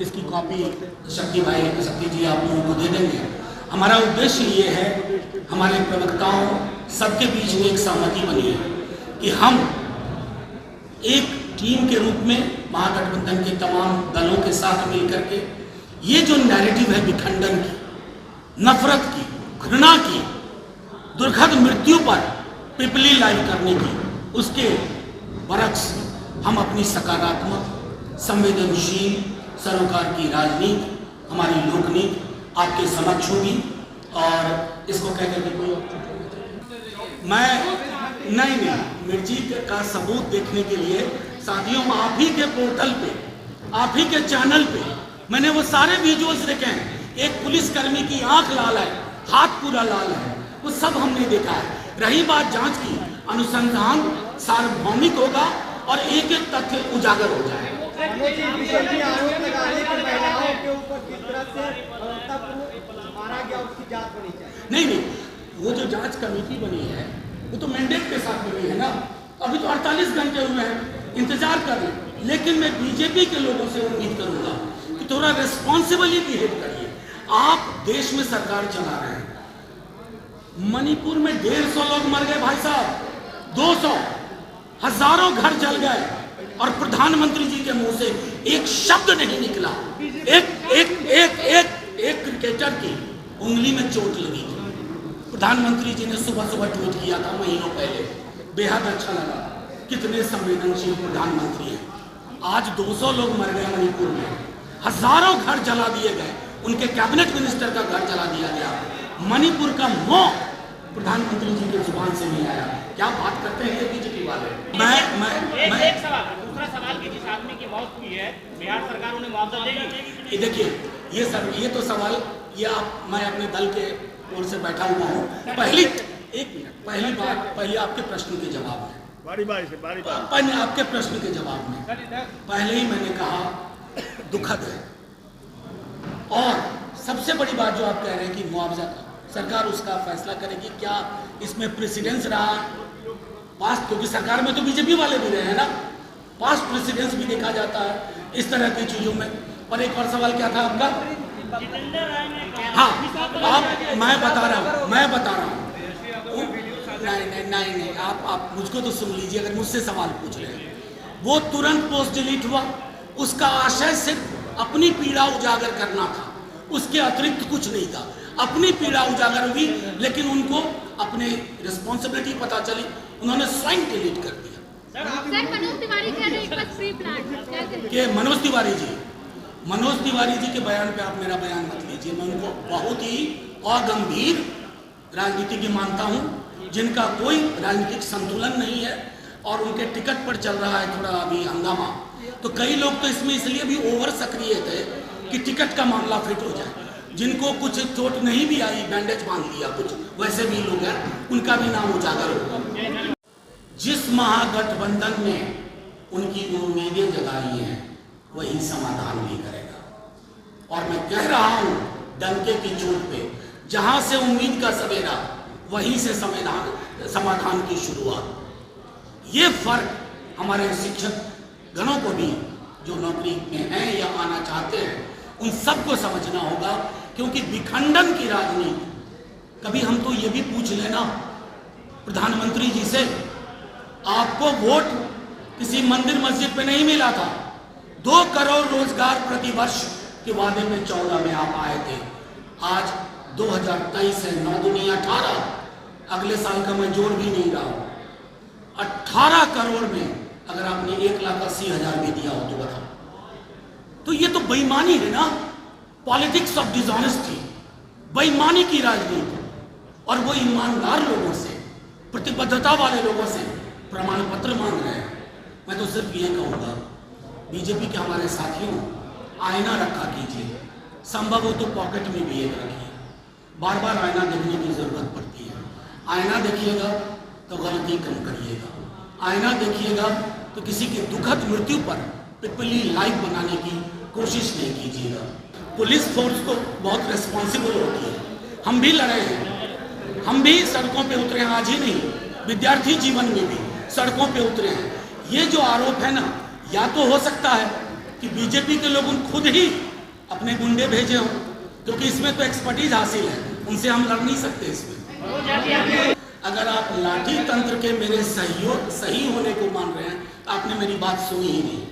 इसकी कॉपी शक्ति जी आप लोगों को दे देंगे। हमारा उद्देश्य ये है, हमारे प्रवक्ताओं सबके बीच में एक सहमति बनी है कि हम एक टीम के रूप में महागठबंधन के तमाम दलों के साथ मिलकर के ये जो नैरेटिव है विखंडन की, नफरत की, घृणा की, दुर्घट मृत्यु पर पिपली लाइव करने की, उसके बरक्स हम अपनी सकारात्मक, संवेदनशील सरोकार की राजनीति, हमारी लोकनीति आपके समक्ष होगी। और इसको कह करके कोई मैं नहीं मिर्ची का सबूत देखने के लिए साथियों आप ही के पोर्टल पे, आप ही के चैनल पे मैंने वो सारे विजुअल्स देखे हैं। एक पुलिसकर्मी की आंख लाल है, हाथ पूरा लाल है, वो सब हमने देखा है। रही बात जांच की, अनुसंधान सार्वभौमिक होगा और एक एक तथ्य उजागर हो जाए। नहीं, वो जो जांच कमेटी बनी है वो तो मैंडेट के साथ बनी है ना। अभी तो 48 घंटे हुए हैं, इंतजार कर रहे हैं। लेकिन मैं बीजेपी के लोगों से उम्मीद करूंगा कि थोड़ा रिस्पॉन्सिबली बिहेव करिए। आप देश में सरकार चला रहे हैं, मणिपुर में 150 लोग मर गए भाई साहब, 200, हजारों घर जल गए और प्रधानमंत्री जी के मुंह से एक शब्द नहीं निकला। एक क्रिकेटर की उंगली में चोट लगी थी, प्रधानमंत्री जी ने सुबह सुबह ट्वीट किया था महीनों पहले, बेहद अच्छा लगा। कितने संवेदनशील प्रधानमंत्री हैं। आज 200 लोग मर गए मणिपुर में, हजारों घर जला दिए गए, उनके कैबिनेट मिनिस्टर का घर जला दिया गया। मणिपुर का मौत प्रधानमंत्री जी की जुबान से नहीं आया। क्या बात करते हैं ये बीजेपी वाले। एक सवाल, दूसरा सवाल कि जिस आदमी की मौत हुई है बिहार सरकार उन्हें मुआवजा देगी? देखिए ये तो सवाल ये मैं अपने दल के ओर से बैठा हुआ हूँ। पहली बात पहले आपके प्रश्न के जवाब में, आपके प्रश्न के जवाब में पहले ही मैंने कहा दुखद है। और सबसे बड़ी बात जो आप कह रहे हैं कि मुआवजा का सरकार उसका फैसला करेगी, क्या इसमें प्रेसिडेंस रहा पास्ट, क्योंकि सरकार में तो बीजेपी वाले भी रहे हैं ना, पास्ट प्रेसिडेंस भी देखा जाता है इस तरह की चीजों में। और एक और सवाल क्या था आपका? हाँ, आप मैं बता रहा हूँ नहीं, आप मुझको तो सुन लीजिए। अगर मुझसे सवाल पूछ रहे हैं, वो तुरंत पोस्ट डिलीट हुआ, उसका आशय सिर्फ अपनी पीड़ा उजागर करना था, उसके अतिरिक्त कुछ नहीं था। अपनी पीड़ा उजागर हुई, लेकिन उनको अपने रिस्पॉन्सिबिलिटी पता चली, उन्होंने स्वयं डिलीट कर दिया। मनोज तिवारी कह रहे हैं फ्री प्लान के मनोज तिवारी जी के बयान पे आप मेरा बयान मत लीजिए। मैं उनको बहुत ही अगंभीर राजनीतिज्ञ मानता हूं, जिनका कोई राजनीतिक संतुलन नहीं है और उनके टिकट पर चल रहा है थोड़ा अभी हंगामा। तो कई लोग तो इसमें इसलिए भी ओवर सक्रिय थे कि टिकट का मामला फिट हो जाए। जिनको कुछ चोट नहीं भी आई, बैंडेज बांध लिया, कुछ वैसे भी लोग हैं, उनका भी नाम उजागर होगा। जिस महागठबंधन ने उनकी उम्मीदें जगाई हैं वही समाधान भी करेगा। और मैं कह रहा हूं डंके की चोट पे, जहां से उम्मीद का सवेरा वहीं से समाधान की शुरुआत। ये फर्क हमारे शिक्षक गणों को भी जो नौकरी में हैं या आना चाहते हैं उन सबको समझना होगा, क्योंकि विखंडन की राजनीति, कभी हम तो ये भी पूछ लेना प्रधानमंत्री जी से, आपको वोट किसी मंदिर मस्जिद पे नहीं मिला था, 2 करोड़ रोजगार प्रतिवर्ष के वादे में 14 में आप आए थे। आज 2023 है, 9 दूनी 18, अगले साल का मैं जोड़ भी नहीं रहा हूं, 18 करोड़ में अगर आपने 1,80,000 भी दिया हो तो बताओ। तो ये तो बेईमानी है ना, पॉलिटिक्स ऑफ डिसऑनेस्टी, बेईमानी की राजनीति। और वो ईमानदार लोगों से, प्रतिबद्धता वाले लोगों से प्रमाण पत्र मांग रहे हैं। मैं तो सिर्फ ये कहूँगा बीजेपी के हमारे साथियों, आईना रखा कीजिए, संभव हो तो पॉकेट में भी एक रखिए। बार बार आईना देखने की जरूरत पड़ती है। आईना देखिएगा तो गलती कम करिएगा, आईना देखिएगा तो किसी की दुखद मृत्यु पर पिपली लाइव बनाने की कोशिश नहीं कीजिएगा। पुलिस फोर्स को बहुत रिस्पॉन्सिबल होती है, हम भी लड़े हैं, हम भी सड़कों पे उतरे हैं, आज ही नहीं, विद्यार्थी जीवन में भी सड़कों पे उतरे हैं। ये जो आरोप है ना, या तो हो सकता है कि बीजेपी के लोग खुद ही अपने गुंडे भेजे हों, क्योंकि इसमें तो एक्सपर्टीज हासिल है, उनसे हम लड़ नहीं सकते इसमें। अगर आप लाठी तंत्र के मेरे सही होने को मान रहे हैं तो आपने मेरी बात सुनी ही नहीं।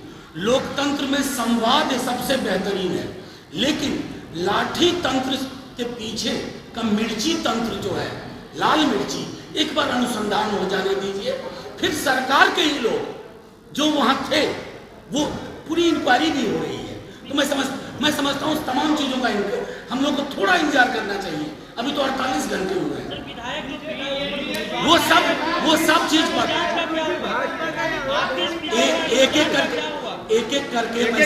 लोकतंत्र में संवाद सबसे बेहतरीन है, लेकिन लाठी तंत्र के पीछे का मिर्ची तंत्र जो है, लाल मिर्ची, एक बार अनुसंधान हो जाने दीजिए, फिर सरकार के ही लोग जो वहां थे वो पूरी इंक्वायरी भी हो रही है। तो मैं समझता हूँ तमाम चीजों का हम लोग को थोड़ा इंतजार करना चाहिए। अभी तो 48 घंटे हुए हैं, वो सब चीज पर एक एक करके मैं